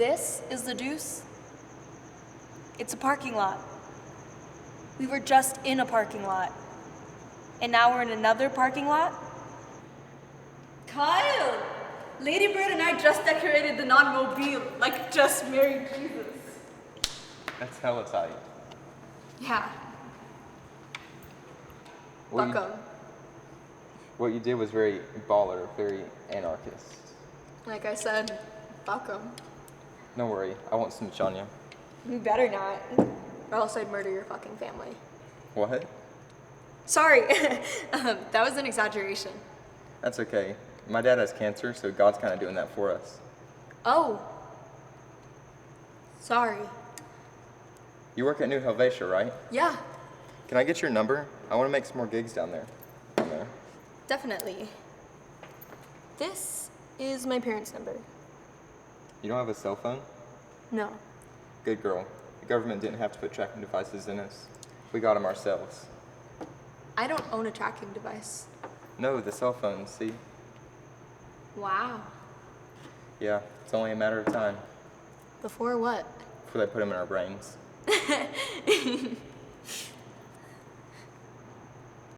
This is the Deuce. It's a parking lot. We were just in a parking lot. And now we're in another parking lot? Kyle! Lady Bird and I just decorated the non-mobile, like just married Jesus. That's hella tight. Yeah. What you- Fuck 'em. What you did was very baller, very anarchist. Like I said, fuck 'em. Don't worry, I won't snitch on you. You better not, or else I'd murder your fucking family. What? Sorry, that was an exaggeration. That's okay. My dad has cancer, so God's kind of doing that for us. Oh. Sorry. You work at New Helvetia, right? Yeah, Can I get your number? I want to make some more gigs down there. definitely. This is my parents' number. You don't have a cell phone? No. Good girl. The government didn't have to put tracking devices in us. We got them ourselves. I don't own a tracking device. No, the cell phones, see? Wow. Yeah, it's only a matter of time Before what? before they put them in our brains.